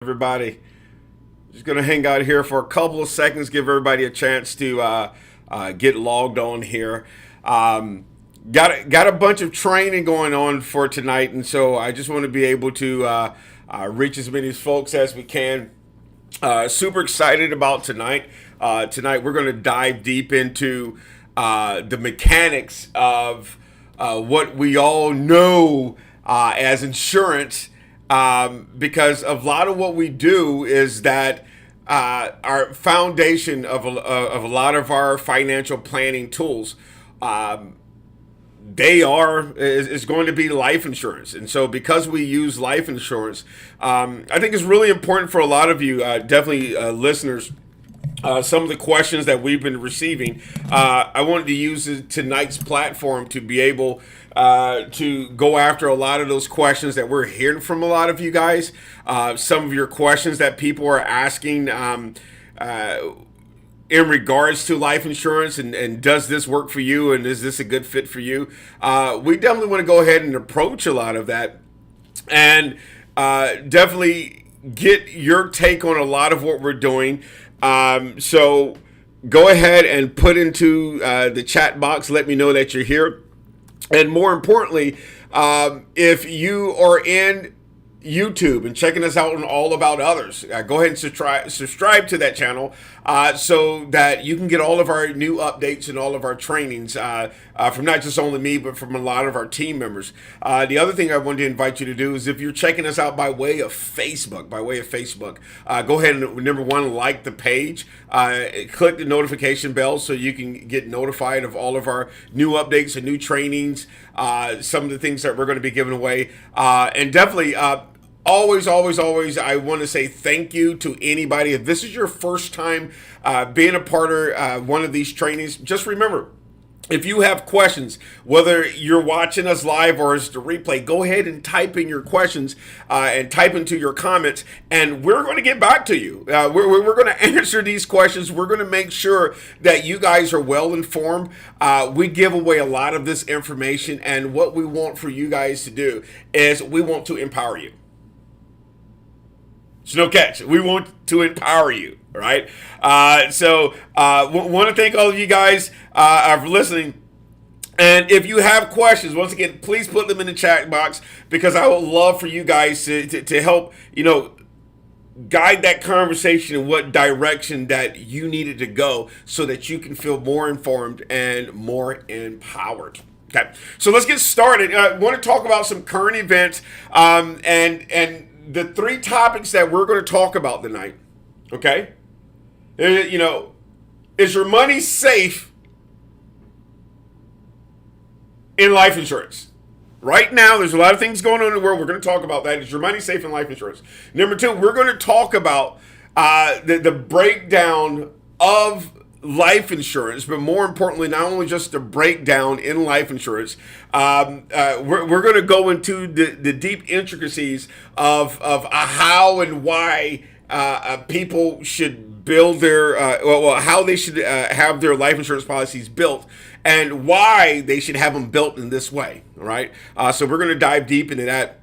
Everybody, just gonna hang out here for a couple of seconds, give everybody a chance to get logged on here. Um, got a bunch of training going on for tonight, and so I just want to be able to reach as many folks as we can. Super excited about tonight. Tonight we're going to dive deep into the mechanics of what we all know as insurance, because a lot of what we do is that our foundation of a lot of our financial planning tools. They are is going to be life insurance, and so because we use life insurance, I think it's really important for a lot of you, definitely listeners. Some of the questions that we've been receiving, I wanted to use tonight's platform to be able to go after a lot of those questions that we're hearing from a lot of you guys. Some of your questions that people are asking. In regards to life insurance, and does this work for you, and is this a good fit for you? We definitely want to go ahead and approach a lot of that, and definitely get your take on a lot of what we're doing. So go ahead and put into the chat box, let me know that you're here. And more importantly, if you are in YouTube and checking us out on All About Others, go ahead and subscribe to that channel, so that you can get all of our new updates and all of our trainings, from not just only me, but from a lot of our team members. The other thing I wanted to invite you to do is, if you're checking us out by way of Facebook, go ahead and, number one, like the page, click the notification bell so you can get notified of all of our new updates and new trainings, some of the things that we're going to be giving away, and definitely, always, I want to say thank you to anybody. If this is your first time being a part of one of these trainings, just remember, if you have questions, whether you're watching us live or it's the replay, go ahead and type in your questions, and type into your comments, and we're going to get back to you. We're going to answer these questions. We're going to make sure that you guys are well informed. We give away a lot of this information, and what we want for you guys to do is we want to empower you. It's no catch. We want to empower you, all right? So want to thank all of you guys for listening. And if you have questions, once again, please put them in the chat box, because I would love for you guys to help, guide that conversation in what direction that you needed to go, so that you can feel more informed and more empowered. Okay, so let's get started. I want to talk about some current events, and the three topics that we're going to talk about tonight. Okay, is your money safe in life insurance? Right now, there's a lot of things going on in the world. We're going to talk about that. Is your money safe in life insurance? Number two, we're going to talk about the breakdown of life insurance, but more importantly, not only just the breakdown in life insurance, we're going to go into the deep intricacies of how and why people should build their how they should have their life insurance policies built, and why they should have them built in this way. All right, so we're going to dive deep into that.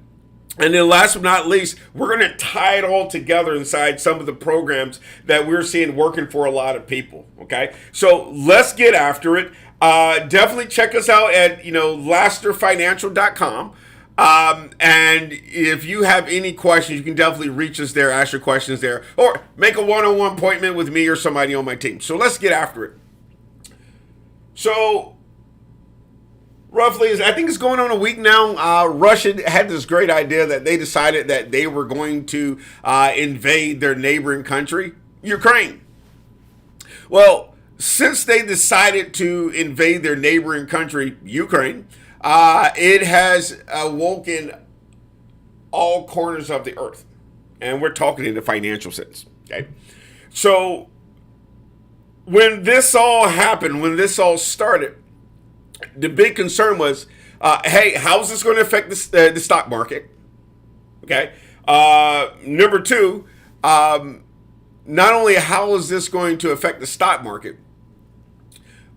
And then last but not least, we're going to tie it all together inside some of the programs that we're seeing working for a lot of people, okay? So let's get after it. Definitely check us out at, lasterfinancial.com. And if you have any questions, you can definitely reach us there, ask your questions there, or make a one-on-one appointment with me or somebody on my team. So let's get after it. So roughly, I think it's going on a week now. Russia had this great idea that they decided that they were going to invade their neighboring country, Ukraine. Well, since they decided to invade their neighboring country, Ukraine, it has awoken all corners of the earth. And we're talking in the financial sense. Okay. So when this all happened, when this all started, the big concern was, hey, how is this going to affect the stock market? Okay. Number two, not only how is this going to affect the stock market,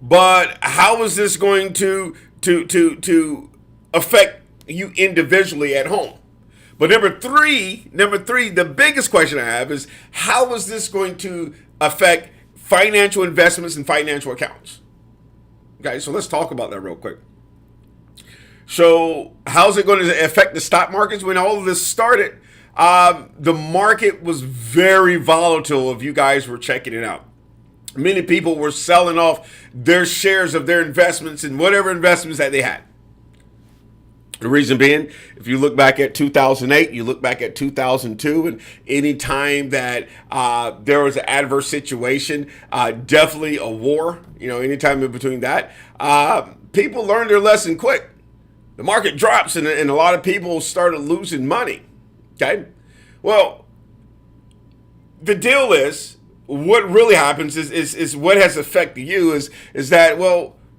but how is this going to affect you individually at home? But number three, the biggest question I have is how is this going to affect financial investments and financial accounts? Okay, so let's talk about that real quick. So how's it going to affect the stock markets? When all of this started, the market was very volatile if you guys were checking it out. Many people were selling off their shares of their investments and whatever investments that they had. The reason being, if you look back at 2008, you look back at 2002, and any time that there was an adverse situation, definitely a war, anytime in between that, people learned their lesson quick. The market drops and a lot of people started losing money. Okay? Well, the deal is, what really happens is what has affected you is that,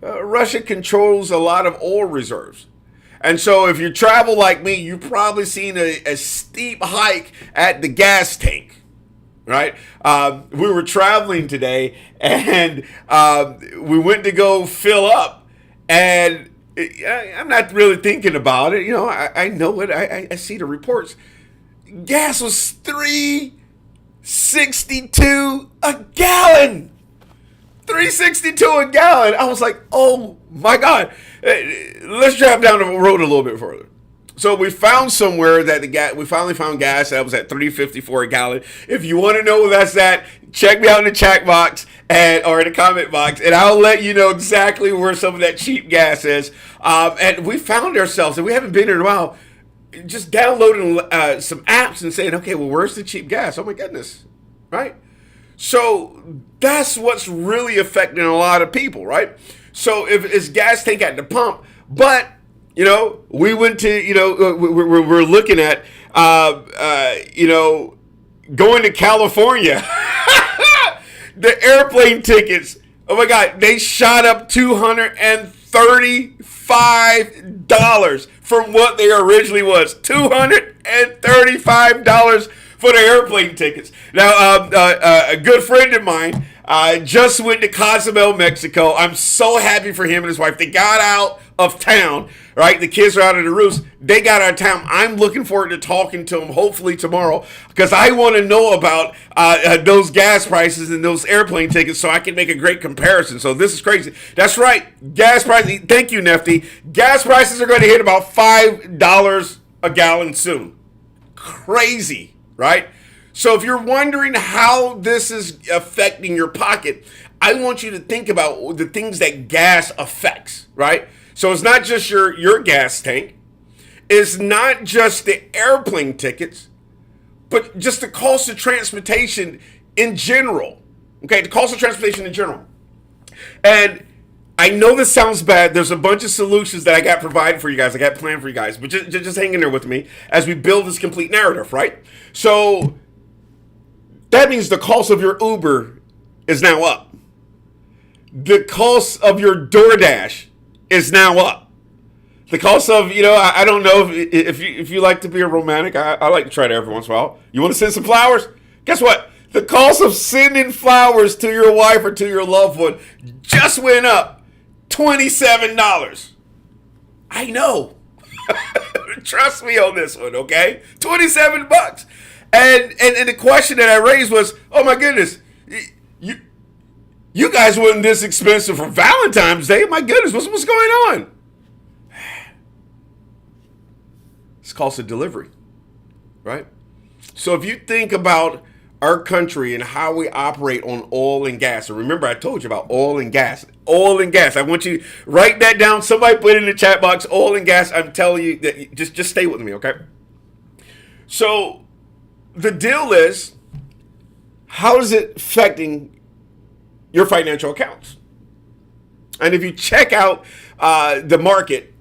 Russia controls a lot of oil reserves. And so if you travel like me, you've probably seen a steep hike at the gas tank, right? We were traveling today and we went to go fill up, and I'm not really thinking about it. I know it. I see the reports. Gas was $3.62 a gallon. $3.62 a gallon. I was like, oh my God. Let's drive down the road a little bit further. So we found somewhere that we finally found gas that was at $3.54 a gallon. If you want to know where that's at, check me out in the chat box or in the comment box, and I'll let you know exactly where some of that cheap gas is. And we found ourselves, and we haven't been here in a while, just downloading some apps and saying, okay, well, where's the cheap gas? Oh my goodness, right? So that's what's really affecting a lot of people, right? So if it's gas tank at the pump, but we went to we're looking at going to California. The airplane tickets, oh my God, they shot up $235 from what they originally was. $235 for the airplane tickets. Now, a good friend of mine just went to Cozumel, Mexico. I'm so happy for him and his wife. They got out of town, right? The kids are out of the roost. They got out of town. I'm looking forward to talking to them hopefully tomorrow, because I want to know about those gas prices and those airplane tickets so I can make a great comparison. So this is crazy. That's right. Gas prices. Thank you, Nefty. Gas prices are going to hit about $5 a gallon soon. Crazy, right? So if you're wondering how this is affecting your pocket, I want you to think about the things that gas affects, right? So it's not just your gas tank. It's not just the airplane tickets, but just the cost of transportation in general. Okay, the cost of transportation in general. And I know this sounds bad. There's a bunch of solutions that I got provided for you guys. I got planned for you guys. But just hang in there with me as we build this complete narrative, right? So that means the cost of your Uber is now up. The cost of your DoorDash is now up. The cost of, I don't know if you like to be a romantic. I like to try that every once in a while. You want to send some flowers? Guess what? The cost of sending flowers to your wife or to your loved one just went up $27. I know. Trust me on this one, okay? $27. And the question that I raised was, oh my goodness, you guys weren't this expensive for Valentine's Day. My goodness, what's going on? It's cost of delivery, right? So if you think about our country and how we operate on oil and gas, and remember I told you about oil and gas. Oil and gas. I want you to write that down. Somebody put it in the chat box. Oil and gas. I'm telling you that just stay with me, okay? So the deal is, how is it affecting your financial accounts? And if you check out the market,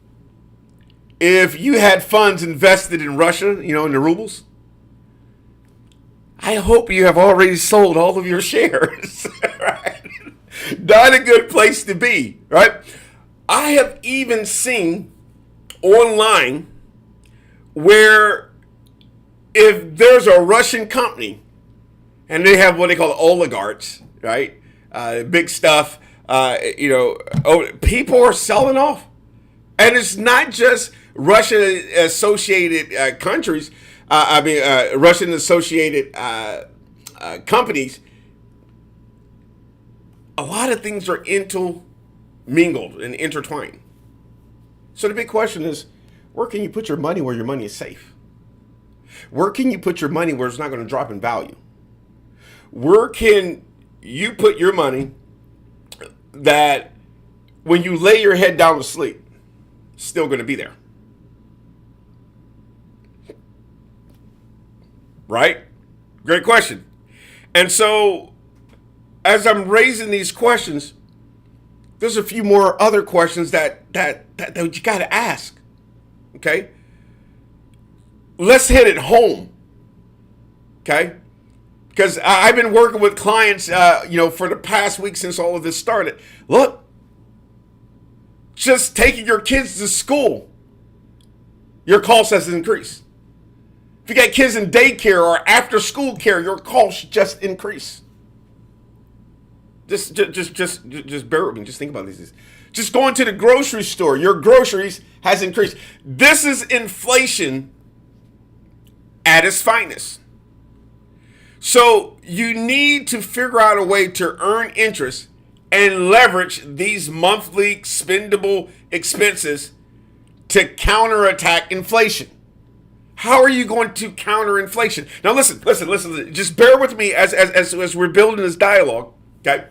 if you had funds invested in Russia, in the rubles, I hope you have already sold all of your shares. Right? Not a good place to be, right? I have even seen online where if there's a Russian company and they have what they call oligarchs, right? Big stuff, people are selling off. And it's not just Russia-associated countries. Russian associated companies, a lot of things are intermingled and intertwined. So the big question is, where can you put your money where your money is safe? Where can you put your money where it's not going to drop in value? Where can you put your money that when you lay your head down to sleep, it's still going to be there? Right? Great question. And so, as I'm raising these questions, there's a few more other questions that you got to ask. Okay? Let's hit it home. Okay? Because I've been working with clients, for the past week since all of this started. Look, just taking your kids to school, your cost has increased. If you got kids in daycare or after school care, your cost just increase. Just bear with me. Just think about these. Just going to the grocery store, your groceries has increased. This is inflation at its finest. So you need to figure out a way to earn interest and leverage these monthly expendable expenses to counterattack inflation. How are you going to counter inflation? Now listen. Just bear with me as we're building this dialogue, okay?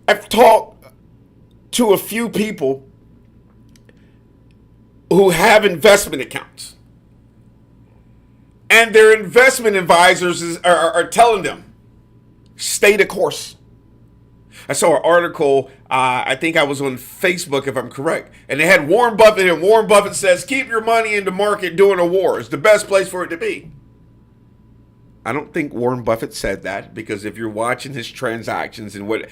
I've talked to a few people who have investment accounts. And their investment advisors are telling them, stay the course. I saw an article, I think I was on Facebook if I'm correct, and they had Warren Buffett, and Warren Buffett says, keep your money in the market during a war. It's the best place for it to be. I don't think Warren Buffett said that, because if you're watching his transactions and what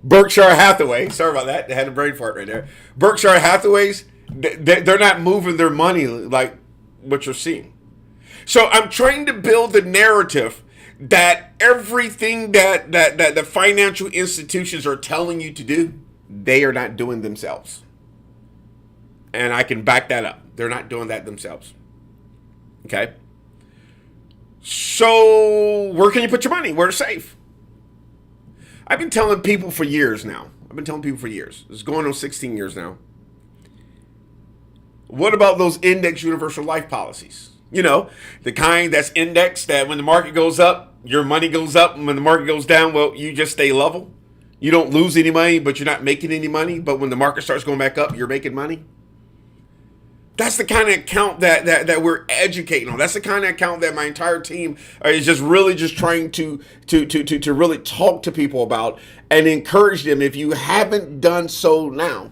Berkshire Hathaway, sorry about that, they had a brain fart right there. Berkshire Hathaway's, they're not moving their money like what you're seeing. So I'm trying to build the narrative that everything that the financial institutions are telling you to do, they are not doing themselves. And I can back that up. They're not doing that themselves. Okay? So where can you put your money? Where it's safe? I've been telling people for years now. It's going on 16 years now. What about those index universal life policies? You know, the kind that's indexed, that when the market goes up, your money goes up, and when the market goes down, well, you just stay level. You don't lose any money, but you're not making any money. But when the market starts going back up, you're making money. That's the kind of account that we're educating on. That's the kind of account that my entire team is just really just trying to really talk to people about and encourage them. If you haven't done so now,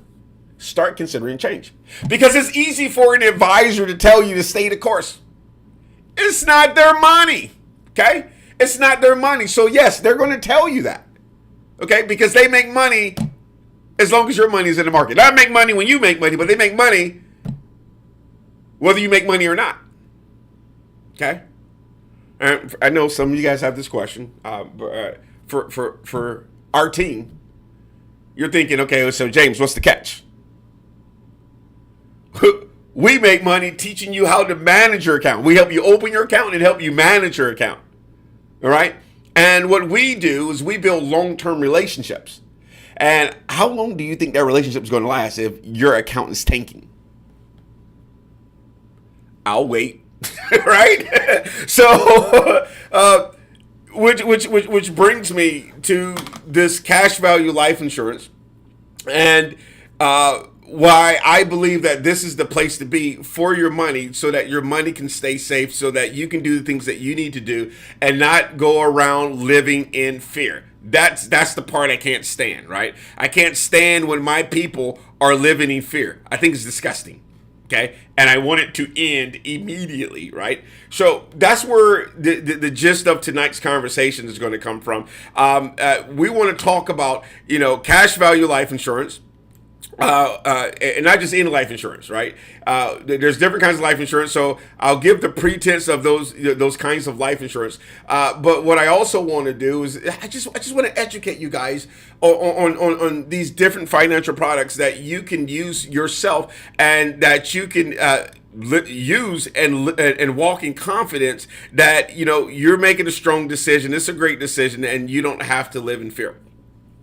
start considering change. Because it's easy for an advisor to tell you to stay the course. It's not their money, okay? It's not their money. So yes, they're going to tell you that, okay? Because they make money as long as your money is in the market. They make money when you make money, but they make money whether you make money or not, okay? And I know some of you guys have this question. For our team, you're thinking, okay, so James, what's the catch? We make money teaching you how to manage your account. We help you open your account and help you manage your account. All right? And what we do is we build long-term relationships. And how long do you think that relationship is going to last if your account is tanking? I'll wait. Right? So, which brings me to this cash value life insurance. And why I believe that this is the place to be for your money, so that your money can stay safe, so that you can do the things that you need to do and not go around living in fear. That's the part I can't stand, right? I can't stand when my people are living in fear. I think it's disgusting, okay? And I want it to end immediately, right? So that's where the gist of tonight's conversation is going to come from. We want to talk about, cash value life insurance. and not just any life insurance, right? There's different kinds of life insurance, so I'll give the pretense of those kinds of life insurance. But what I also want to do is I just want to educate you guys on these different financial products that you can use yourself and that you can use and walk in confidence that you're making a strong decision. It's a great decision, and you don't have to live in fear.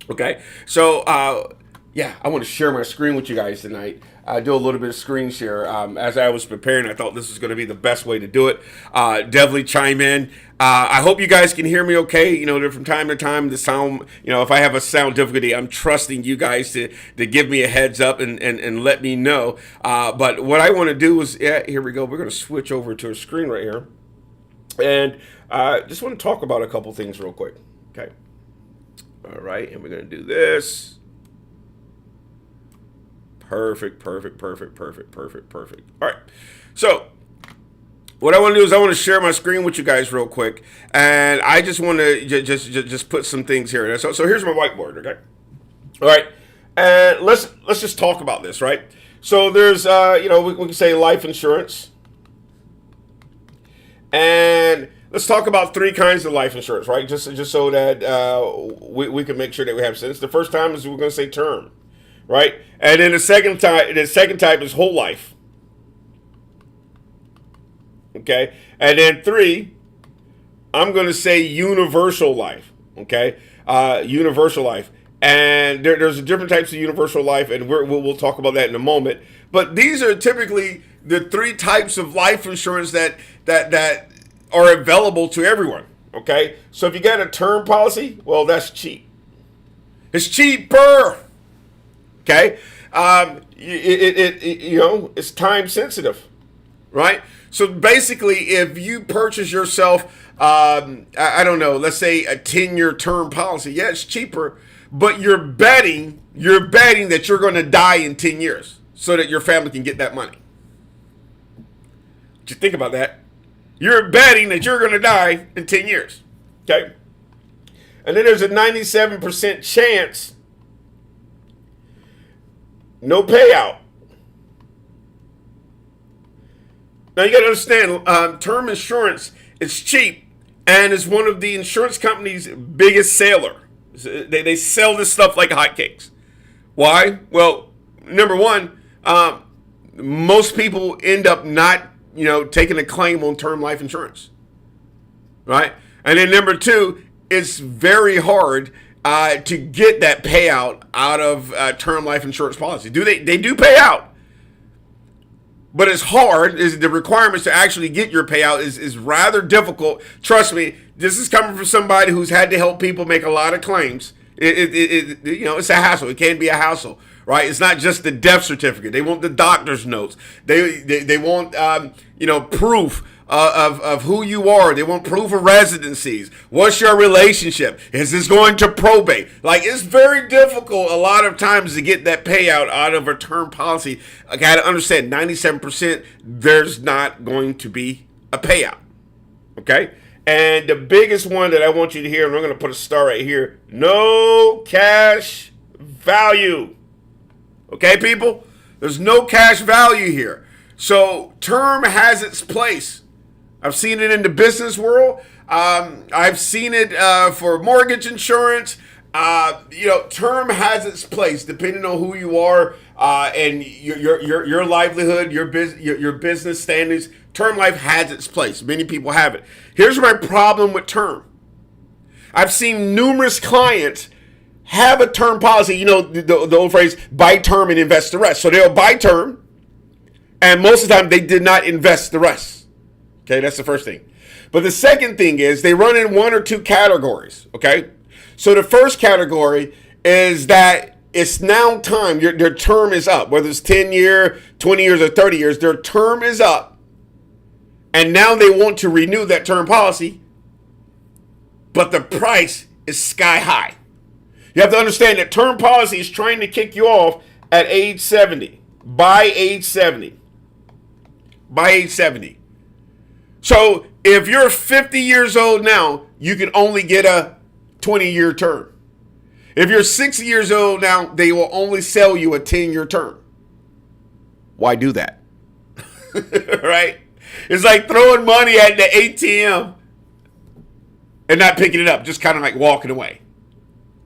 Okay, so. Yeah, I want to share my screen with you guys tonight. I do a little bit of screen share. As I was preparing, I thought this was going to be the best way to do it. Definitely chime in. I hope you guys can hear me okay. From time to time, the sound, if I have a sound difficulty, I'm trusting you guys to give me a heads up and let me know. But what I want to do is, here we go. We're going to switch over to a screen right here. And just want to talk about a couple things real quick. Okay. All right, and we're going to do this. Perfect. All right. So what I want to do is I want to share my screen with you guys real quick, and I just want to just put some things here. So here's my whiteboard. Okay. All right. And let's just talk about this, right? So there's we can say life insurance, and let's talk about three kinds of life insurance, right? Just so that we can make sure that we have sense. The first time is we're going to say term. Right, and then the second type is whole life. Okay, and then three, I'm going to say universal life. Okay, universal life, and there's different types of universal life, and we'll talk about that in a moment. But these are typically the three types of life insurance that are available to everyone. Okay, so if you got a term policy, well, that's cheap. It's cheaper. Okay, it's time sensitive, right? So basically, if you purchase yourself, I don't know, let's say a 10-year term policy, yeah, it's cheaper, but you're betting that you're going to die in 10 years so that your family can get that money. Just think about that. You're betting that you're going to die in 10 years, okay? And then there's a 97% chance. No payout. Now you got to understand, term insurance is cheap and is one of the insurance company's biggest seller. They sell this stuff like hotcakes. Why? Well, number one, most people end up not, taking a claim on term life insurance, right? And then number two, it's very hard to get that payout out of term life insurance policy. They do pay out, but it's hard. The requirements to actually get your payout is rather difficult. Trust me, this is coming from somebody who's had to help people make a lot of claims. It's a hassle. It can be a hassle, right? It's not just the death certificate. They want the doctor's notes. They want proof of who you are. They want proof of residencies. What's your relationship? Is this going to probate? Like, it's very difficult a lot of times to get that payout out of a term policy. I got to understand, 97%, there's not going to be a payout. Okay? And the biggest one that I want you to hear, and I'm going to put a star right here, no cash value. Okay, people? There's no cash value here. So term has its place. I've seen it in the business world. I've seen it for mortgage insurance. Term has its place depending on who you are and your livelihood, your business standings. Term life has its place. Many people have it. Here's my problem with term. I've seen numerous clients have a term policy. The old phrase, buy term and invest the rest. So they'll buy term, and most of the time they did not invest the rest. Okay, that's the first thing. But the second thing is they run in one or two categories. Okay, so the first category is that it's now time. Their term is up, whether it's 10 years, 20 years, or 30 years. Their term is up. And now they want to renew that term policy, but the price is sky high. You have to understand that term policy is trying to kick you off at age 70. By age 70. So if you're 50 years old now, you can only get a 20-year term. If you're 60 years old now, they will only sell you a 10-year term. Why do that? Right? It's like throwing money at the ATM and not picking it up, just kind of like walking away.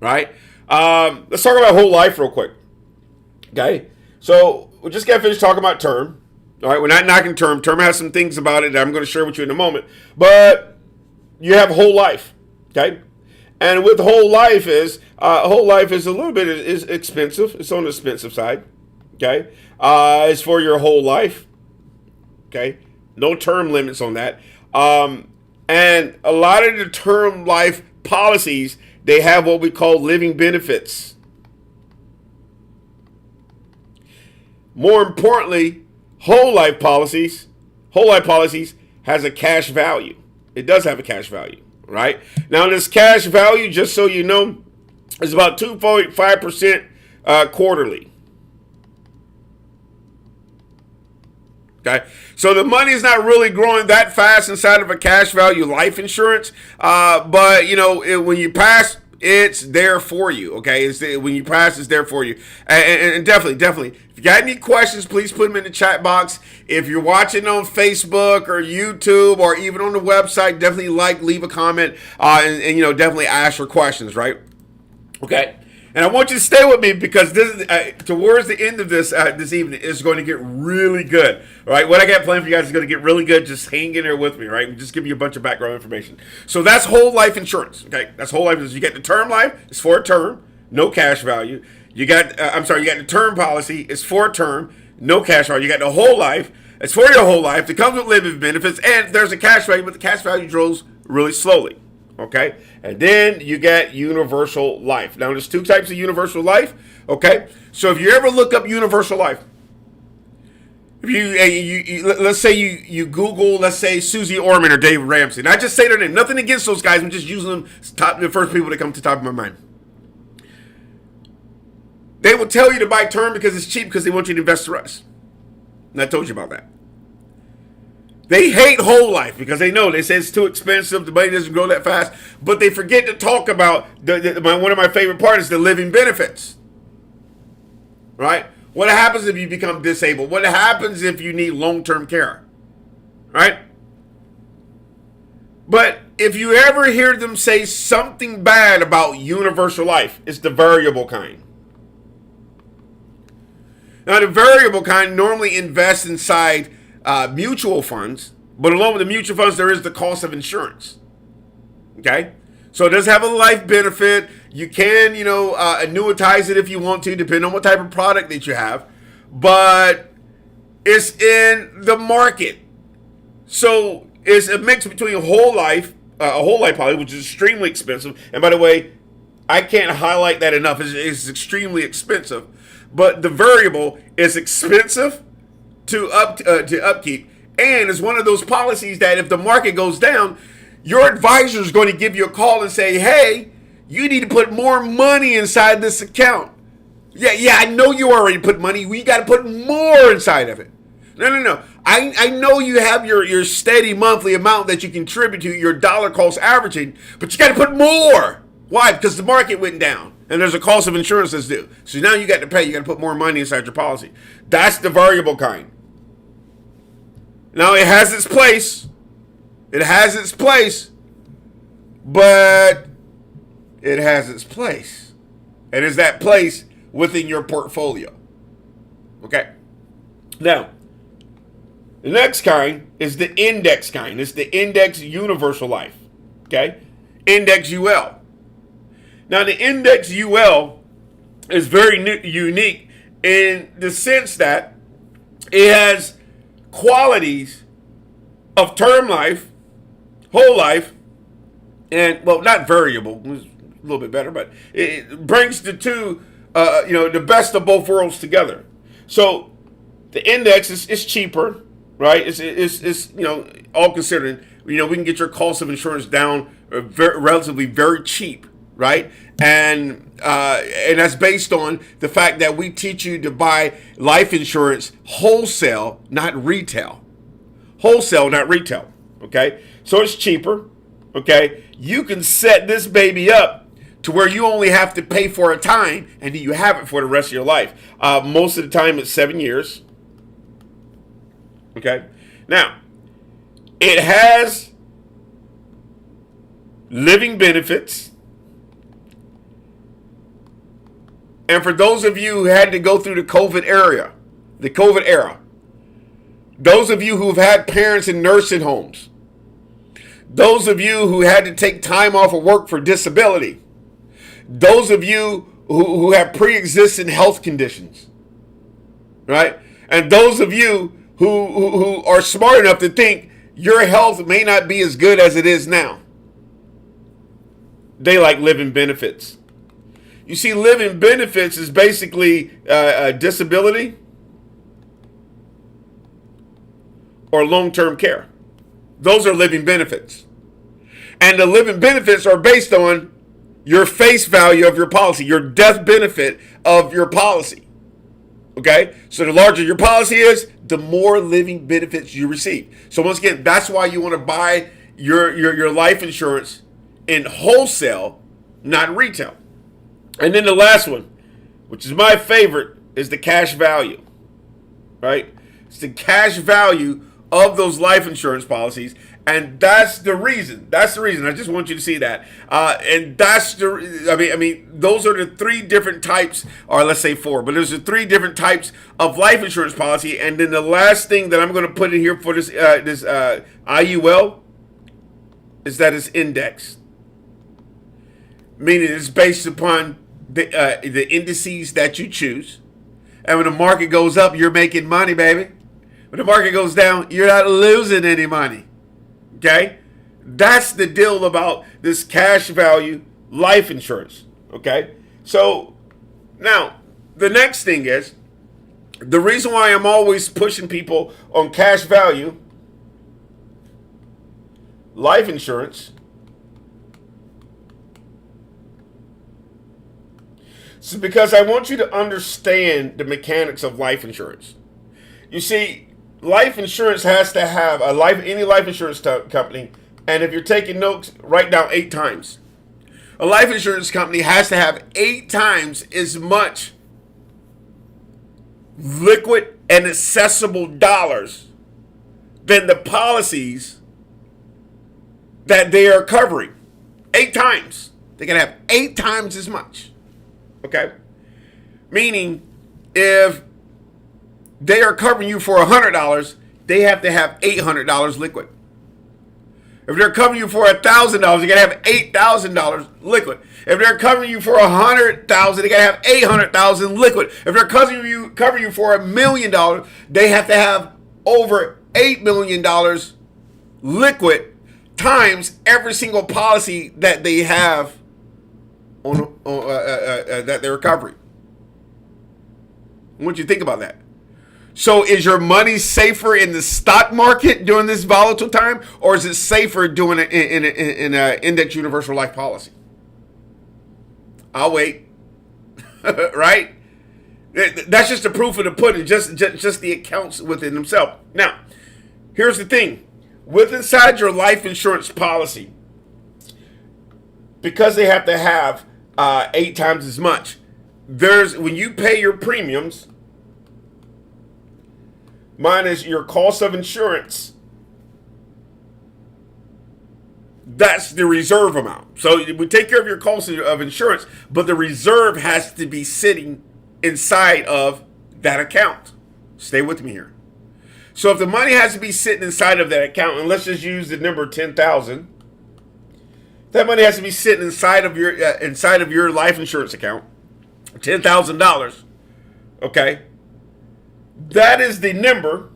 Right? Let's talk about whole life real quick. Okay? So we just got finished talking about term. All right? We're not knocking term. Term has some things about it that I'm going to share with you in a moment. But you have whole life. Okay? And with whole life is a little bit is expensive. It's on the expensive side. Okay? It's for your whole life. Okay? No term limits on that. And a lot of the term life policies, they have what we call living benefits. More importantly, whole life policies has a cash value. It does have a cash value, right? Now, this cash value, just so you know, is about 2.5% quarterly. Okay, so the money is not really growing that fast inside of a cash value life insurance, but when you pass, it's there for you. Okay, when you pass, it's there for you, and definitely. If you got any questions, please put them in the chat box. If you're watching on Facebook or YouTube or even on the website, definitely leave a comment, and definitely ask for questions. Right? Okay. And I want you to stay with me because this is towards the end of this evening is going to get really good. All right, what I got planned for you guys is going to get really good. Just hang in there with me, right? Just give you a bunch of background information. So that's whole life insurance. Okay, that's whole life insurance. You get the term life; it's for a term, no cash value. You got you got the term policy; it's for a term, no cash value. You got the whole life; it's for your whole life. It comes with living benefits, and there's a cash value, but the cash value grows really slowly. Okay, and then you get universal life. Now, there's two types of universal life. Okay, so if you ever look up universal life, if you let's say you Google, let's say Susie Orman or Dave Ramsey, and I just say their name. Nothing against those guys. I'm just using them the first people that come to the top of my mind. They will tell you to buy term because it's cheap because they want you to invest the rest. And I told you about that. They hate whole life because they say it's too expensive. The money doesn't grow that fast. But they forget to talk about one of my favorite parts is the living benefits. Right? What happens if you become disabled? What happens if you need long-term care? Right? But if you ever hear them say something bad about universal life, it's the variable kind. Now, the variable kind normally invests inside mutual funds, but along with the mutual funds, there is the cost of insurance. Okay, so it does have a life benefit. You can, annuitize it if you want to, depending on what type of product that you have. But it's in the market, so it's a mix between a whole life policy, which is extremely expensive. And by the way, I can't highlight that enough. It's extremely expensive, but the variable is expensive to upkeep, and it's one of those policies that if the market goes down, your advisor is going to give you a call and say, hey, you need to put more money inside this account. Yeah, I know you already put money. We got to put more inside of it. No. I know you have your steady monthly amount that you contribute to, your dollar cost averaging, but you got to put more. Why? Because the market went down. And there's a cost of insurance that's due. So now you got to pay. You got to put more money inside your policy. That's the variable kind. Now, it has its place. But it has its place. And is that place within your portfolio? Okay. Now, the next kind is the index kind. It's the index universal life. Okay. Index UL. Now, the index UL is very unique in the sense that it has qualities of term life, whole life, and, well, not variable, it's a little bit better, but it brings the two, the best of both worlds together. So the index is cheaper, right? It's all considering, we can get your cost of insurance down relatively very cheap. Right? And that's based on the fact that we teach you to buy life insurance wholesale, not retail. Wholesale, not retail. Okay? So it's cheaper. Okay? You can set this baby up to where you only have to pay for a time and you have it for the rest of your life. Most of the time it's 7 years. Okay. Now, it has living benefits. And for those of you who had to go through the COVID era, those of you who've had parents in nursing homes, those of you who had to take time off of work for disability, those of you who have pre-existing health conditions, right? And those of you who are smart enough to think your health may not be as good as it is now. They like living benefits. You see, living benefits is basically disability or long-term care. Those are living benefits. And the living benefits are based on your face value of your policy, your death benefit of your policy. Okay? So the larger your policy is, the more living benefits you receive. So once again, that's why you want to buy your life insurance in wholesale, not retail. And then the last one, which is my favorite, is the cash value. Right? It's the cash value of those life insurance policies. And that's the reason. I just want you to see that. And that's I mean, those are the three different types, or let's say four, but there's the three different types of life insurance policy. And then the last thing that I'm going to put in here for this IUL is that it's indexed, meaning it's based upon the indices that you choose. And when the market goes up, you're making money, baby. When the market goes down, you're not losing any money. Okay? That's the deal about this cash value life insurance. Okay? So, now, the next thing is, the reason why I'm always pushing people on cash value life insurance is because I want you to understand the mechanics of life insurance. You see, life insurance has to have any life insurance company, and if you're taking notes, write down 8 times. A life insurance company has to have 8 times as much liquid and accessible dollars than the policies that they are covering. 8 times. They can have 8 times as much. Okay? Meaning, if they are covering you for $100, they have to have $800 liquid. If they're covering you for $1,000, they gotta have $8,000 liquid. If they're covering you for $100,000, they gotta have $800,000 liquid. If they're covering you for $1 million, they have to have over $8 million liquid times every single policy that they have that they're covering. I want you to think about that. So is your money safer in the stock market during this volatile time, or is it safer doing it in an index universal life policy? I'll wait. Right? That's just the proof of the pudding, just the accounts within themselves. Now, here's the thing. With inside your life insurance policy, because they have to have 8 times as much, when you pay your premiums, minus your cost of insurance, that's the reserve amount. So we take care of your cost of insurance, but the reserve has to be sitting inside of that account. Stay with me here. So if the money has to be sitting inside of that account, and let's just use the number 10,000, that money has to be sitting inside of your life insurance account, $10,000. Okay. That is the number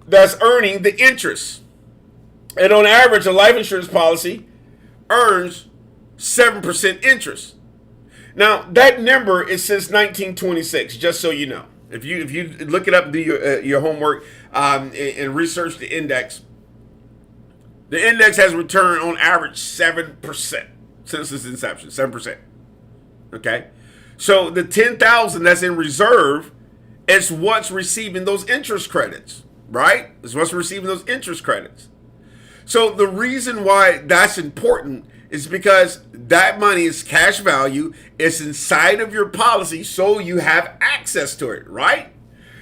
that's earning the interest. And on average, a life insurance policy earns 7% interest. Now, that number is since 1926, just so you know. If you look it up, do your homework, and research the index has returned on average 7% since its inception, 7%. Okay? So the 10,000 that's in reserve, it's what's receiving those interest credits, right? It's what's receiving those interest credits. So the reason why that's important Is because that money is cash value. It's inside of your policy, so you have access to it, right?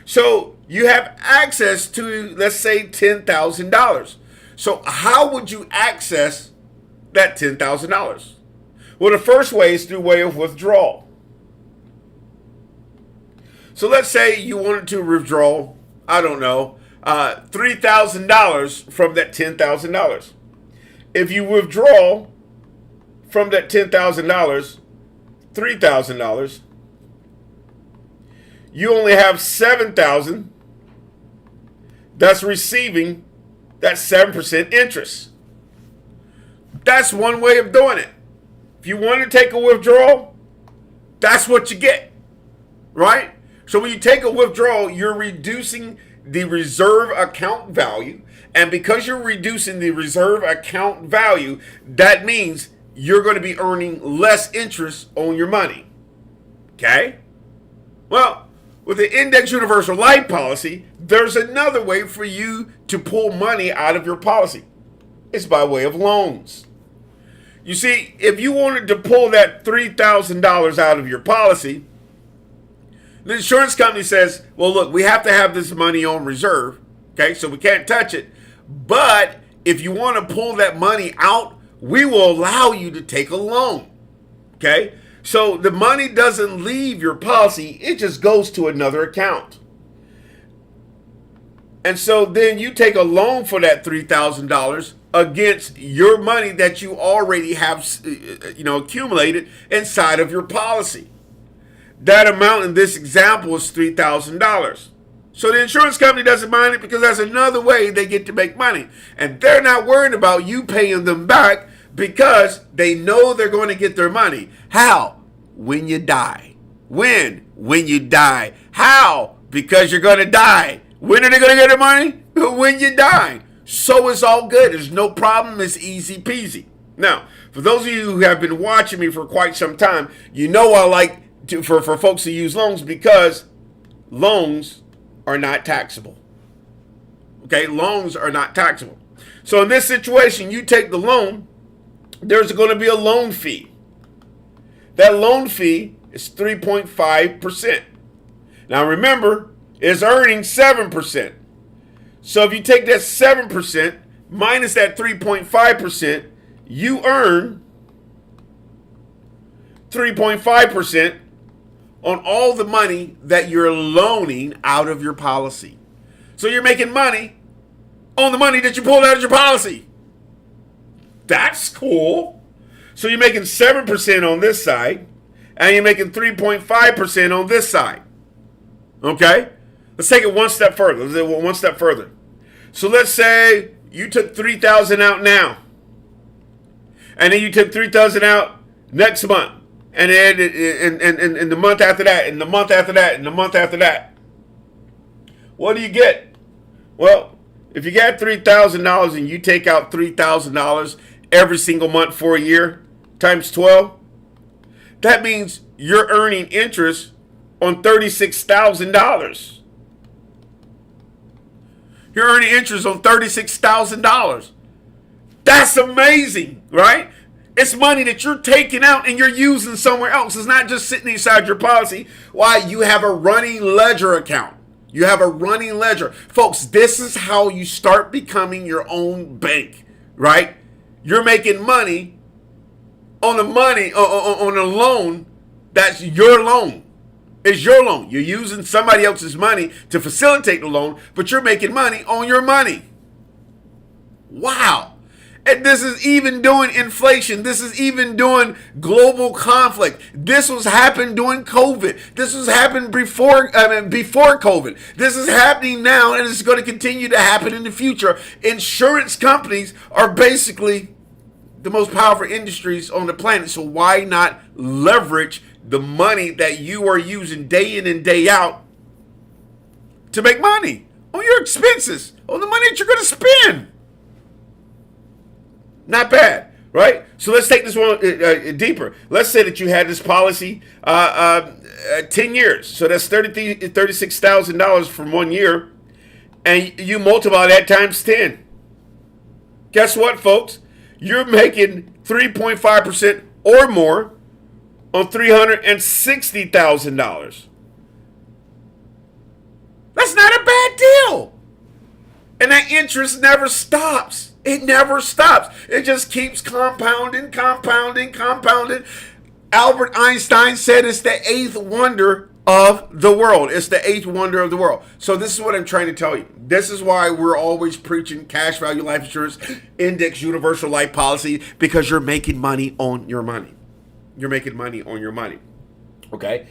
So you have access to, let's say, $10,000. So how would you access that $10,000? Well, the first way is through way of withdrawal. So let's say you wanted to withdraw, I don't know, $3,000 from that $10,000. If you withdraw from that $10,000, $3,000, you only have $7,000 that's receiving that 7% interest. That's one way of doing it. If you want to take a withdrawal, that's what you get, right? So when you take a withdrawal, you're reducing the reserve account value. And because you're reducing the reserve account value, that means you're going to be earning less interest on your money. Okay? Well, with the Index Universal Life policy, there's another way for you to pull money out of your policy. It's by way of loans. You see, if you wanted to pull that $3,000 out of your policy, the insurance company says, well, look, we have to have this money on reserve, okay, so we can't touch it. But if you want to pull that money out, we will allow you to take a loan, okay? So the money doesn't leave your policy, it just goes to another account. And so then you take a loan for that $3,000 against your money that you already have, accumulated inside of your policy. That amount in this example is $3,000. So the insurance company doesn't mind it because that's another way they get to make money. And they're not worried about you paying them back because they know they're going to get their money. How? When you die. When? When you die. How? Because you're going to die. When are they going to get their money? When you die. So it's all good. There's no problem. It's easy peasy. Now, for those of you who have been watching me for quite some time, you know I like for folks to use loans because loans are not taxable. Okay, loans are not taxable. So in this situation, you take the loan, there's going to be a loan fee. That loan fee is 3.5%. Now remember, it's earning 7%. So if you take that 7% minus that 3.5%, you earn 3.5% on all the money that you're loaning out of your policy. So you're making money on the money that you pulled out of your policy. That's cool. So you're making 7% on this side, and you're making 3.5% on this side. Okay? Let's take it one step further. So let's say you took $3,000 out now, and then you took $3,000 out next month. And then in the month after that, and the month after that, and the month after that. What do you get? Well, if you got $3,000 and you take out $3,000 every single month for a year, times 12, that means you're earning interest on $36,000. You're earning interest on $36,000. That's amazing, right? It's money that you're taking out and you're using somewhere else. It's not just sitting inside your policy. Why? You have a running ledger account. You have a running ledger. Folks, this is how you start becoming your own bank, right? You're making money on a loan that's your loan. It's your loan. You're using somebody else's money to facilitate the loan, but you're making money on your money. Wow. And this is even doing inflation. This is even doing global conflict. This was happened during COVID. This was happened before COVID. This is happening now, and it's going to continue to happen in the future. Insurance companies are basically the most powerful industries on the planet. So why not leverage the money that you are using day in and day out to make money on your expenses, on the money that you're going to spend? Not bad, right? So let's take this one deeper. Let's say that you had this policy 10 years. So that's $36,000 from 1 year. And you multiply that times 10. Guess what, folks? you're making 3.5% or more on $360,000. That's not a bad deal. And that interest never stops. It never stops. It just keeps compounding, compounding, compounding. Albert Einstein said it's the eighth wonder of the world. It's the eighth wonder of the world. So this is what I'm trying to tell you. This is why we're always preaching cash value life insurance, index universal life policy, because you're making money on your money. You're making money on your money. Okay.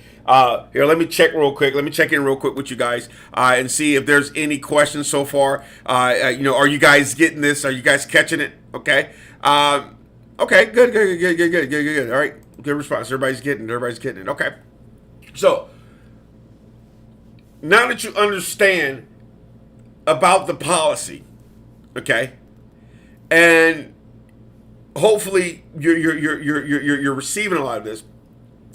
Here, let me check real quick. Let me check in real quick with you guys and see if there's any questions so far. Are you guys getting this? Are you guys catching it? Okay. Okay. Good. All right. Good response. Everybody's getting it. Okay. So now that you understand about the policy, okay, and hopefully you're receiving a lot of this.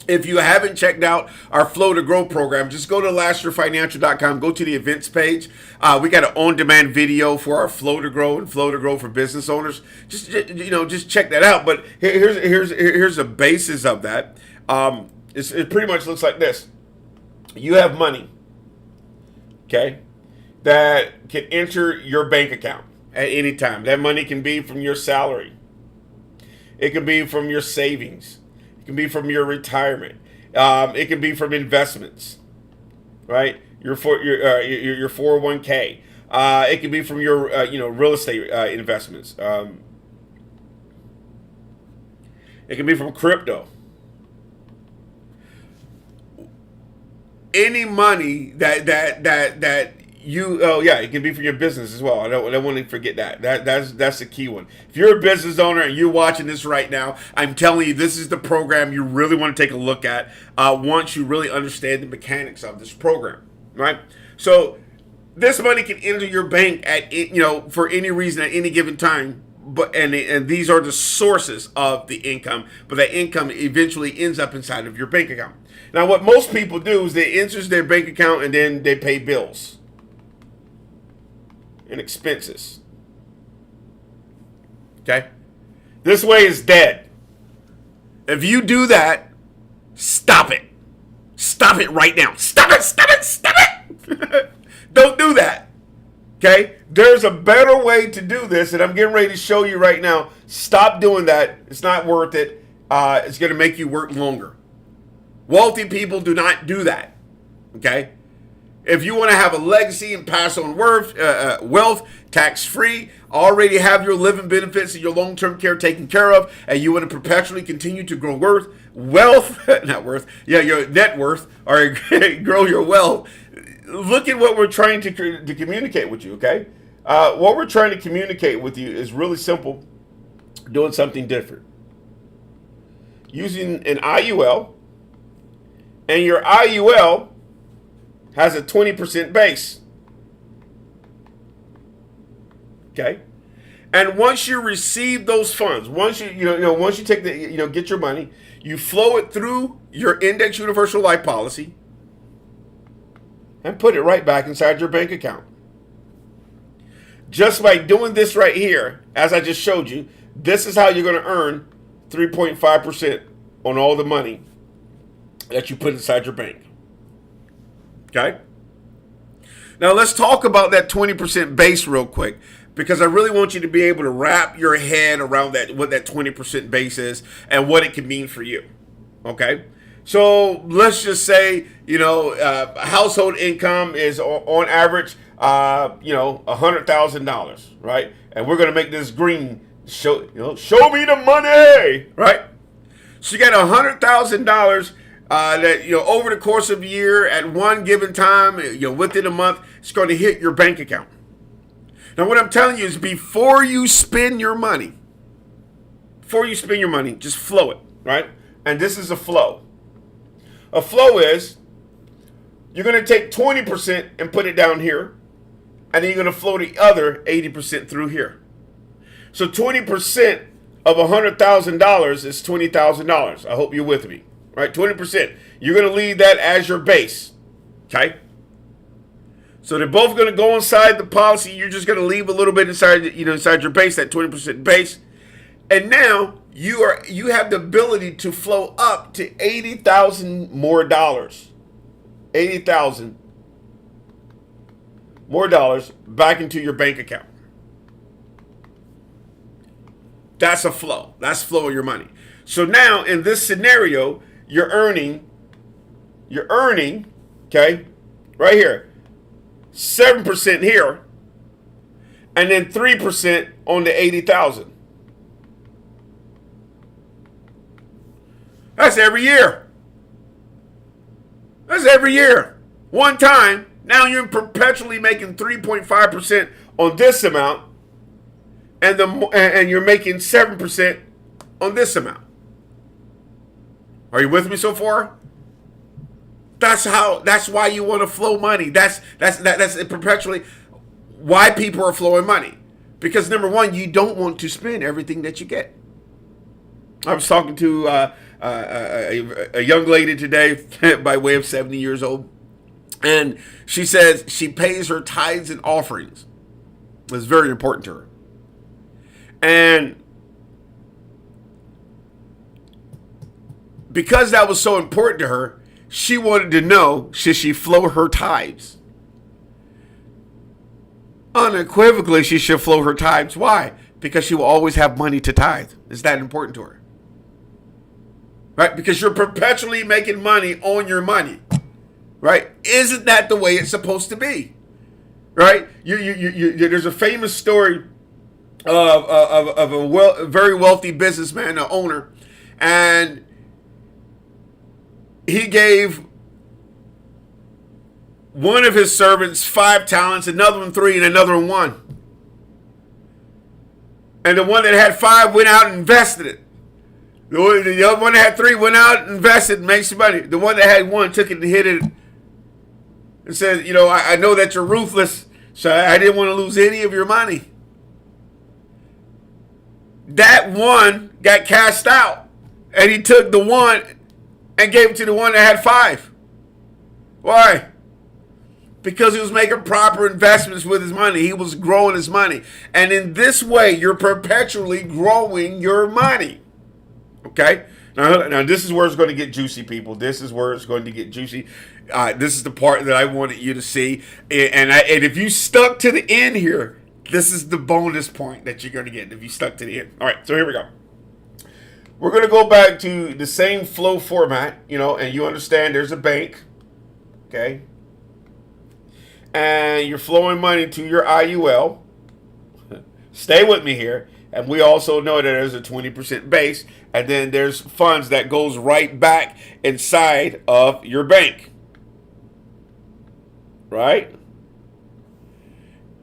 If you haven't checked out our Flow to Grow program, just go to lastyearfinancial.com, go to the events page. We got an on-demand video for our Flow to Grow and Flow to Grow for business owners. Just check that out. But here's the basis of that. It pretty much looks like this. You have money, okay, that can enter your bank account at any time. That money can be from your salary. It can be from your savings. It can be from your retirement. It can be from investments, right? Your 401k. It can be from your real estate investments. It can be from crypto. Any money that you it can be for your business as well. I don't want to forget that. That's the key one. If you're a business owner and you're watching this right now, I'm telling you, this is the program you really want to take a look at once you really understand the mechanics of this program, right? So this money can enter your bank at for any reason at any given time. But and these are the sources of the income, but that income eventually ends up inside of your bank account. Now, what most people do is they enter their bank account and then they pay bills and expenses. Okay? This way is dead. If you do that, stop it. Stop it right now. Stop it. Don't do that. Okay? There's a better way to do this, and I'm getting ready to show you right now. Stop doing that. It's not worth it. It's going to make you work longer. Wealthy people do not do that. Okay? If you want to have a legacy and pass on wealth tax-free, already have your living benefits and your long-term care taken care of, and you want to perpetually continue to grow your net worth, or grow your wealth, look at what we're trying to communicate with you, okay? What we're trying to communicate with you is really simple, doing something different. Using an IUL, and your IUL has a 20% base. Okay? And once you receive those funds, once you take get your money, you flow it through your index universal life policy and put it right back inside your bank account. Just by doing this right here, as I just showed you, this is how you're going to earn 3.5% on all the money that you put inside your bank. Okay? Now let's talk about that 20% base real quick, because I really want you to be able to wrap your head around that, what that 20% base is and what it can mean for you. Okay? So let's just say, household income is on average, $100,000, right? And we're going to make this green. Show me the money, right? So you got $100,000 that over the course of a year, at one given time, within a month, it's going to hit your bank account. Now, what I'm telling you is, before you spend your money, just flow it, right? And this is a flow. A flow is, you're going to take 20% and put it down here, and then you're going to flow the other 80% through here. So 20% of $100,000 is $20,000. I hope you're with me, right? 20%. You're going to leave that as your base, okay? So they're both going to go inside the policy. You're just going to leave a little bit inside, inside your base, that 20% base. And now you have the ability to flow up to $80,000 more dollars. 80,000 more dollars back into your bank account. That's a flow. That's flow of your money. So now in this scenario, you're earning, okay, right here, 7% here, and then 3% on the 80,000. That's every year. That's every year. One time, now you're perpetually making 3.5% on this amount, and you're making 7% on this amount. Are you with me so far? That's why you want to flow money. That's perpetually why people are flowing money. Because number one, you don't want to spend everything that you get. I was talking to a young lady today by way of 70 years old. And she says she pays her tithes and offerings. It's very important to her. And because that was so important to her, she wanted to know, should she flow her tithes? Unequivocally, she should flow her tithes. Why? Because she will always have money to tithe. Is that important to her? Right? Because you're perpetually making money on your money. Right? Isn't that the way it's supposed to be? Right? There's a famous story of a very wealthy businessman, an owner, and he gave one of his servants 5 talents, another one 3, and another one 1. And the one that had 5 went out and invested it. The other one that had 3 went out and invested and made some money. The one that had 1 took it and hid it and said, I know that you're ruthless, so I didn't want to lose any of your money. That one got cast out, and he took the 1 and gave it to the one that had 5. Why? Because he was making proper investments with his money. He was growing his money. And in this way, you're perpetually growing your money. Okay? Now this is where it's going to get juicy, people. This is where it's going to get juicy. This is the part that I wanted you to see. And if you stuck to the end here, this is the bonus point that you're going to get if you stuck to the end. All right, so here we go. We're going to go back to the same flow format, and you understand there's a bank, okay? And you're flowing money to your IUL. Stay with me here. And we also know that there's a 20% base, and then there's funds that goes right back inside of your bank. Right?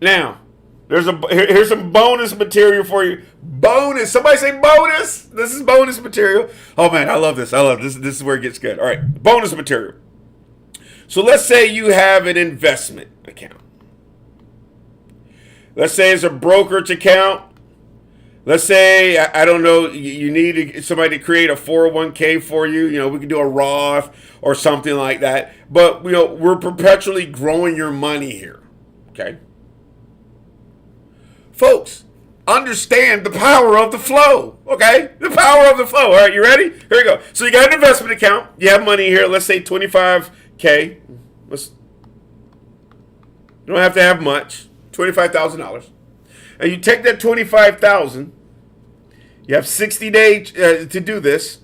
Now, here's some bonus material for you. Bonus. Somebody say bonus. This is bonus material. Oh man, I love this. This is where it gets good. All right, bonus material. So let's say you have an investment account. Let's say it's a brokerage account. Let's say, I don't know, you need somebody to create a 401k for you. We can do a Roth or something like that. But, we're perpetually growing your money here. Okay? Folks, understand the power of the flow. Okay? The power of the flow. All right, you ready? Here we go. So you got an investment account. You have money here. Let's say 25K. You don't have to have much. $25,000. And you take that $25,000. You have 60 days to do this.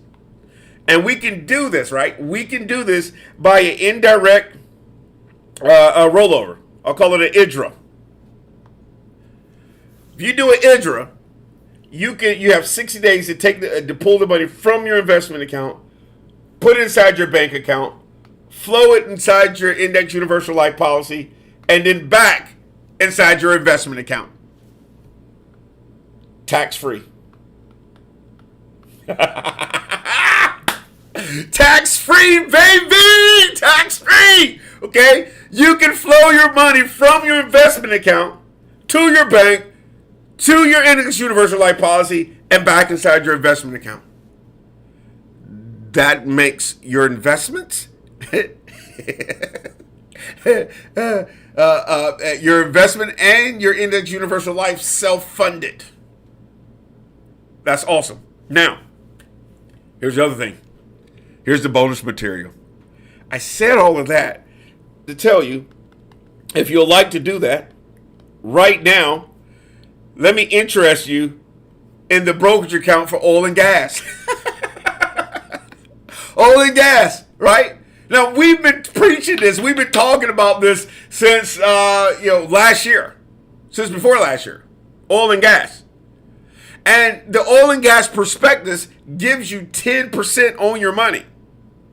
And we can do this, right? We can do this by an indirect rollover. I'll call it an IDRA. If you do an IDRA, you have 60 days to pull the money from your investment account, put it inside your bank account, flow it inside your index universal life policy, and then back inside your investment account. Tax-free. Tax-free, baby! Tax-free! Okay? You can flow your money from your investment account to your bank, to your index universal life policy, and back inside your investment account. That makes your investments your investment and your index universal life self-funded. That's awesome. Now, here's the other thing. Here's the bonus material. I said all of that to tell you, if you'd like to do that right now, let me interest you in the brokerage account for oil and gas. Oil and gas, right? Now, we've been preaching this. We've been talking about this since, last year. Since before last year. Oil and gas. And the oil and gas prospectus gives you 10% on your money,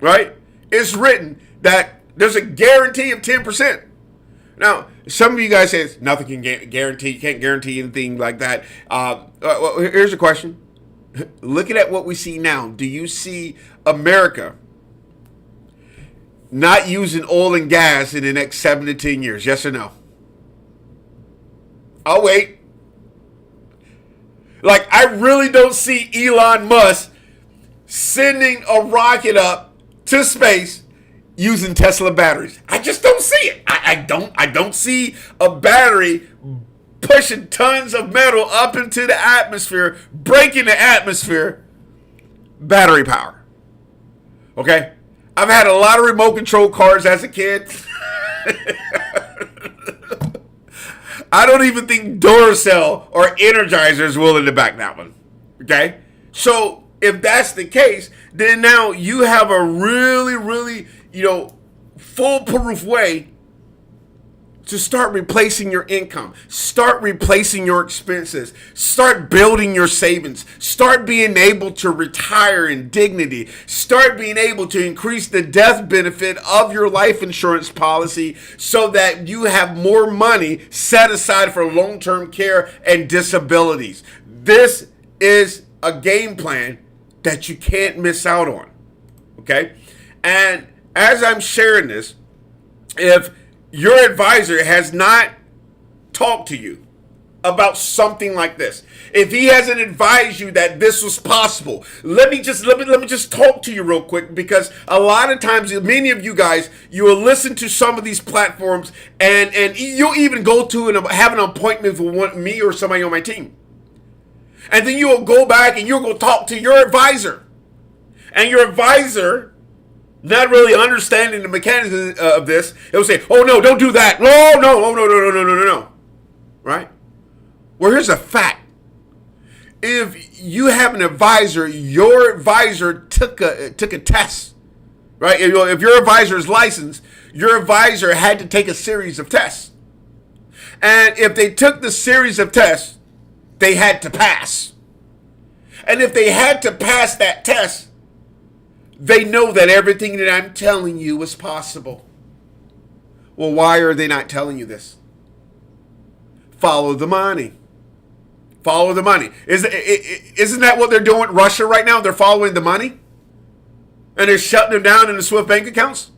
right? It's written that there's a guarantee of 10%. Now, some of you guys say nothing can guarantee, you can't guarantee anything like that. Well, here's a question. Looking at what we see now, do you see America not using oil and gas in the next 7 to 10 years? Yes or no? I'll wait. Like, I really don't see Elon Musk sending a rocket up to space using Tesla batteries. I just don't see it. I don't see a battery pushing tons of metal up into the atmosphere, breaking the atmosphere. Battery power. Okay? I've had a lot of remote control cars as a kid. I don't even think Duracell or Energizer is willing to back that one. Okay? So, if that's the case, then now you have a really, really, foolproof way to start replacing your income. Start replacing your expenses. Start building your savings. Start being able to retire in dignity. Start being able to increase the death benefit of your life insurance policy so that you have more money set aside for long-term care and disabilities. This is a game plan that you can't miss out on. Okay? And as I'm sharing this, if your advisor has not talked to you about something like this, if he hasn't advised you that this was possible, let me just talk to you real quick, because a lot of times, many of you guys, you will listen to some of these platforms and you'll even go to and have an appointment with me or somebody on my team. And then you'll go back and you'll go talk to your advisor. And your advisor, not really understanding the mechanics of this, it will say, "Oh no, don't do that. No. Right? Well, here's a fact. If you have an advisor, your advisor took a test, right? If your advisor is licensed, your advisor had to take a series of tests. And if they took the series of tests, they had to pass. And if they had to pass that test, they know that everything that I'm telling you is possible. Well, why are they not telling you this? Follow the money. Follow the money. Isn't that what they're doing in Russia right now? They're following the money? And they're shutting them down in the SWIFT bank accounts?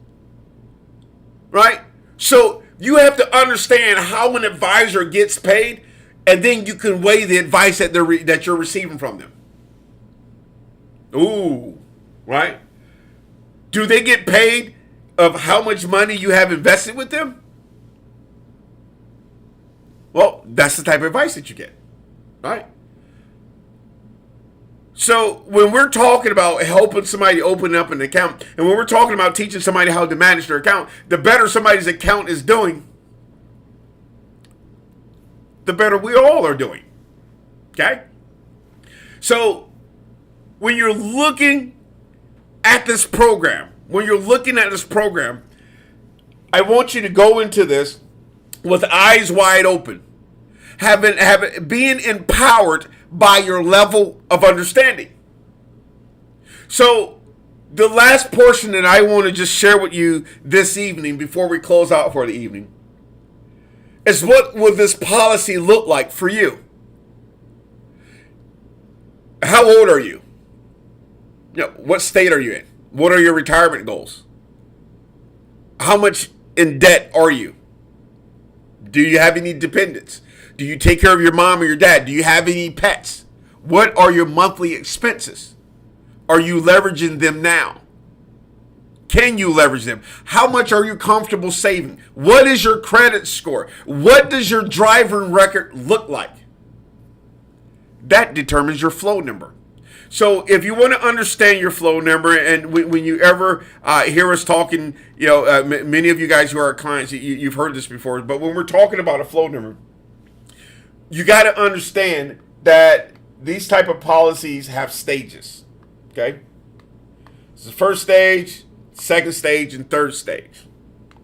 Right? So you have to understand how an advisor gets paid, and then you can weigh the advice that you're receiving from them. Ooh, right? Do they get paid of how much money you have invested with them? Well, that's the type of advice that you get, right? So when we're talking about helping somebody open up an account, and when we're talking about teaching somebody how to manage their account, the better somebody's account is doing, the better we all are doing, okay? So when you're looking at this program, I want you to go into this with eyes wide open, being empowered by your level of understanding. So the last portion that I want to just share with you this evening before we close out for the evening is, what will this policy look like for you? How old are you? What state are you in? What are your retirement goals? How much in debt are you? Do you have any dependents? Do you take care of your mom or your dad? Do you have any pets? What are your monthly expenses? Are you leveraging them now? Can you leverage them? How much are you comfortable saving? What is your credit score? What does your driving record look like? That determines your flow number. So if you want to understand your flow number, and when you ever hear us talking, many of you guys who are our clients, you've heard this before, but when we're talking about a flow number, you got to understand that these type of policies have stages, okay? It's the first stage, second stage, and third stage,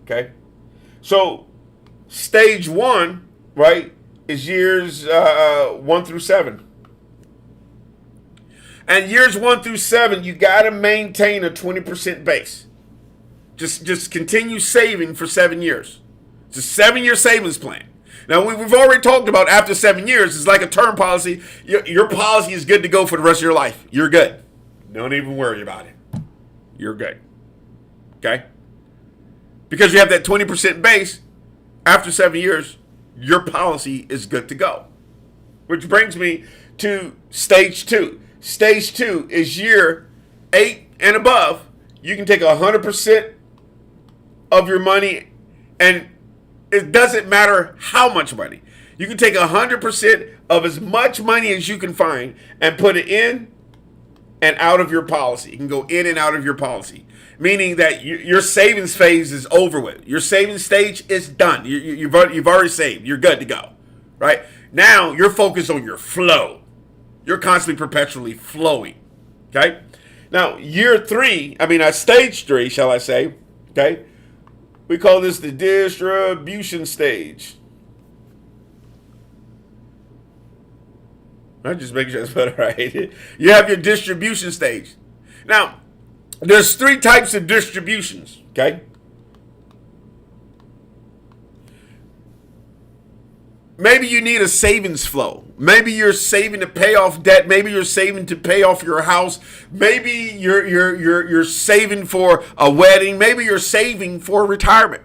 okay? So stage 1, right, is years 1 through 7. And years 1 through 7, you got to maintain a 20% base. Just continue saving for 7 years. It's a 7-year savings plan. Now, we've already talked about after 7 years, it's like a term policy. Your policy is good to go for the rest of your life. You're good. Don't even worry about it. You're good. Okay? Because you have that 20% base, after 7 years, your policy is good to go. Which brings me to stage 2. Stage 2 is year 8 and above. You can take 100% of your money, and it doesn't matter how much money. You can take 100% of as much money as you can find and put it in and out of your policy. You can go in and out of your policy, meaning that your savings phase is over with. Your savings stage is done. You've already saved. You're good to go, right? Now you're focused on your flow. You're constantly perpetually flowing, okay? Now, stage 3, shall I say, okay? We call this the distribution stage. I'm just making sure that's put it right. You have your distribution stage. Now, there's 3 types of distributions, okay? Maybe you need a savings flow. Maybe you're saving to pay off debt. Maybe you're saving to pay off your house. Maybe you're saving for a wedding. Maybe you're saving for retirement.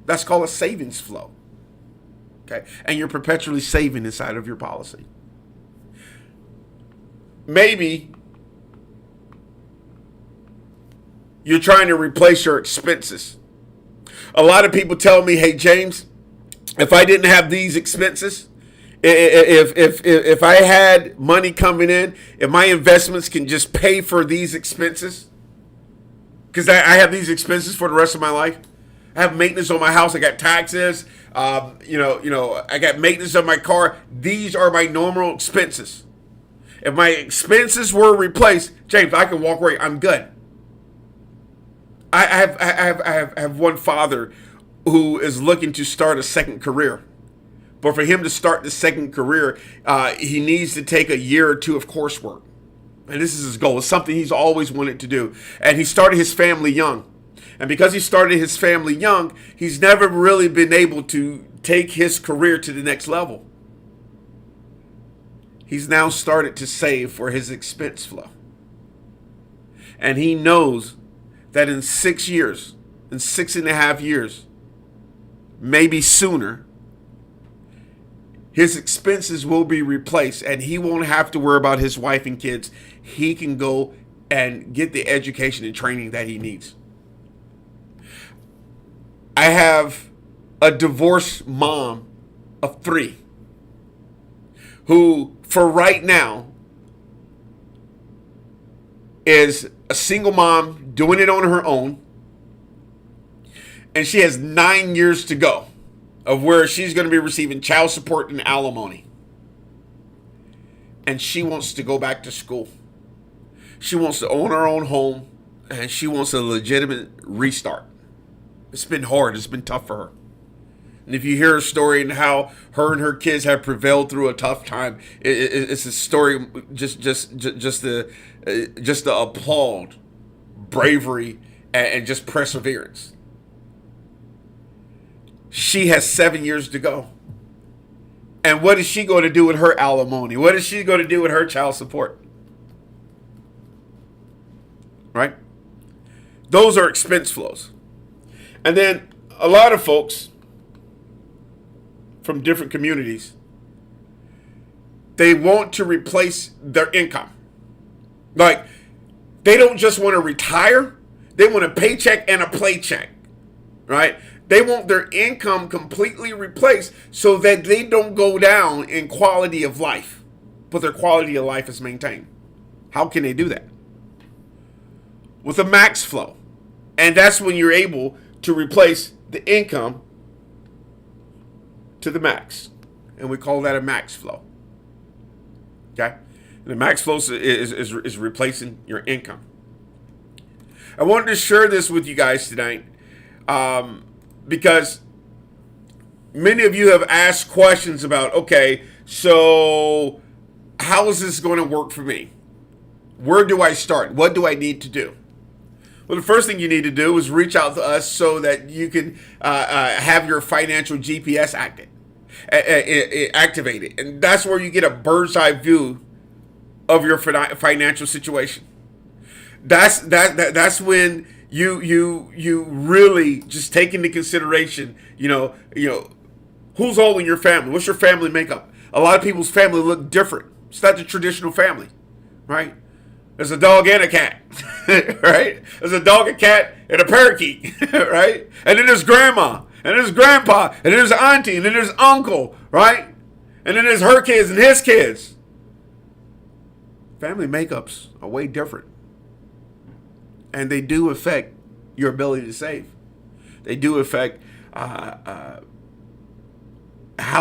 That's called a savings flow. Okay? And you're perpetually saving inside of your policy. Maybe you're trying to replace your expenses. A lot of people tell me, "Hey, James, if I didn't have these expenses, if I had money coming in, if my investments can just pay for these expenses, because I have these expenses for the rest of my life. I have maintenance on my house. I got taxes. I got maintenance on my car. These are my normal expenses. If my expenses were replaced, James, I can walk away. I'm good." I have one father who is looking to start a second career. But for him to start the second career, he needs to take a year or 2 of coursework. And this is his goal. It's something he's always wanted to do. And he started his family young. And because he started his family young, he's never really been able to take his career to the next level. He's now started to save for his expense flow. And he knows that in 6 years, in 6.5 years, maybe sooner, his expenses will be replaced and he won't have to worry about his wife and kids. He can go and get the education and training that he needs. I have a divorced mom of 3 who, for right now, is a single mom doing it on her own. And she has 9 years to go of where she's going to be receiving child support and alimony. And she wants to go back to school. She wants to own her own home. And she wants a legitimate restart. It's been hard. It's been tough for her. And if you hear her story and how her and her kids have prevailed through a tough time, it's a story just to applaud bravery and just perseverance. She has 7 years to go. And what is she going to do with her alimony? What is she going to do with her child support? Right? Those are expense flows. And then a lot of folks from different communities, they want to replace their income. Like, they don't just want to retire. They want a paycheck and a playcheck. Right? They want their income completely replaced so that they don't go down in quality of life. but their quality of life is maintained. How can they do that? With a max flow. And that's when you're able to replace the income to the max. And we call that a max flow. Okay? And the max flow is replacing your income. I wanted to share this with you guys tonight because many of you have asked questions about, okay, so how is this going to work for me? Where do I start? What do I need to do? Well, the first thing you need to do is reach out to us so that you can have your financial GPS activated. And that's where you get a bird's eye view of your financial situation. That's when you really just take into consideration, who's all in your family. What's your family makeup? A lot of people's family look different. It's not the traditional family, right? There's a dog and a cat, right? There's a dog, a cat, and a parakeet, right? And then there's grandma, and there's grandpa, and then there's auntie, and then there's uncle, right? And then there's her kids and his kids. Family makeups are way different. And they do affect your ability to save. They do affect how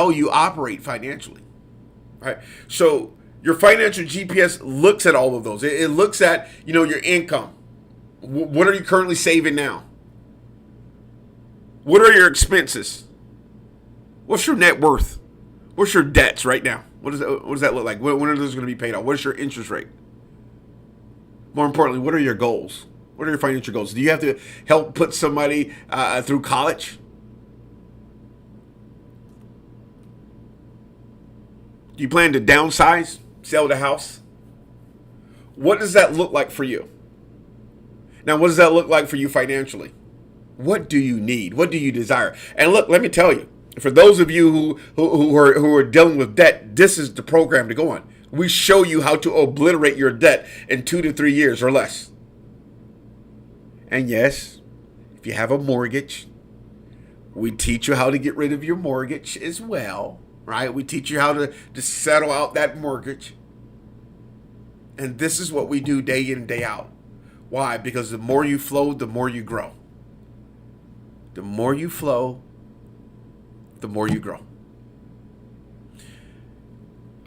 you operate financially, right? So your financial GPS looks at all of those. It looks at, your income. What are you currently saving now? What are your expenses? What's your net worth? What's your debts right now? What does that look like? When are those going to be paid off? What's your interest rate? More importantly, what are your goals? What are your financial goals? Do you have to help put somebody through college? Do you plan to downsize, sell the house? What does that look like for you? Now, what does that look like for you financially? What do you need? What do you desire? And look, let me tell you, for those of you who are dealing with debt, this is the program to go on. We show you how to obliterate your debt in 2 to 3 years or less. And yes, if you have a mortgage, we teach you how to get rid of your mortgage as well, right? We teach you how to settle out that mortgage. And this is what we do day in and day out. Why? Because the more you flow, the more you grow. The more you flow, the more you grow.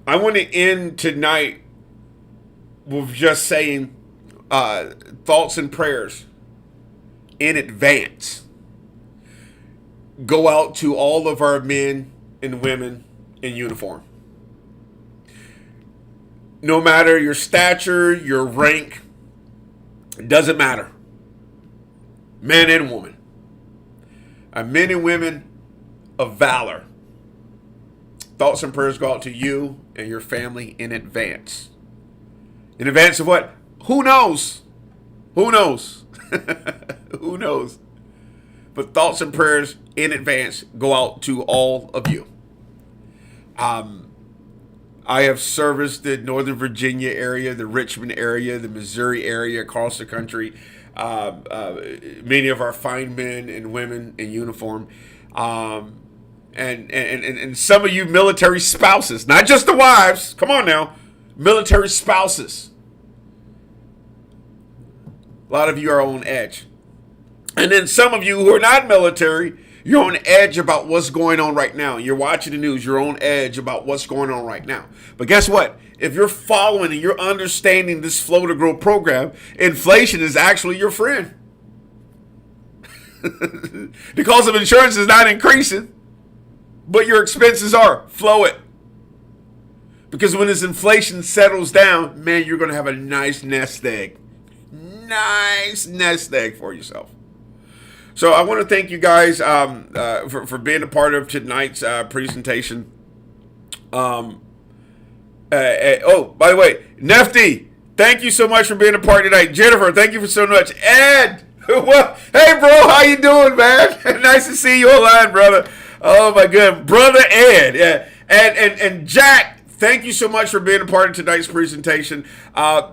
I want to end tonight with just saying thoughts and prayers in advance go out to all of our men and women in uniform. No matter your stature, your rank, it doesn't matter. Men and women. Men and women of valor. Thoughts and prayers go out to you and your family in advance. In advance of what? Who knows? Who knows? Who knows? But thoughts and prayers in advance go out to all of you. I have serviced the Northern Virginia area, the Richmond area, the Missouri area, across the country. Many of our fine men and women in uniform. And some of you military spouses, not just the wives, come on now, military spouses. A lot of you are on edge. And then some of you who are not military, you're on edge about what's going on right now. You're watching the news, you're on edge about what's going on right now. But guess what? If you're following and you're understanding this Flow to Grow program, inflation is actually your friend. The cost of insurance is not increasing, but your expenses are. Flow it. Because when this inflation settles down, man, you're going to have a nice nest egg. Nice nest egg for yourself. So I want to thank you guys for being a part of tonight's presentation. Oh, by the way, Nefty, thank you so much for being a part tonight. Jennifer, thank you for so much. Ed, well, hey bro, how you doing, man? Nice to see you online, brother. Oh my God, brother Ed, yeah, and Jack. Thank you so much for being a part of tonight's presentation.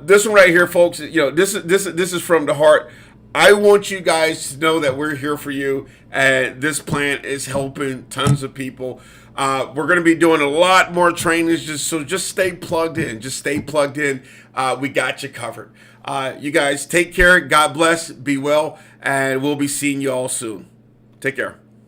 This one right here, folks, this is from the heart. I want you guys to know that we're here for you, and this plant is helping tons of people. We're going to be doing a lot more trainings, just stay plugged in. Just stay plugged in. We got you covered. You guys take care. God bless. Be well. And we'll be seeing you all soon. Take care.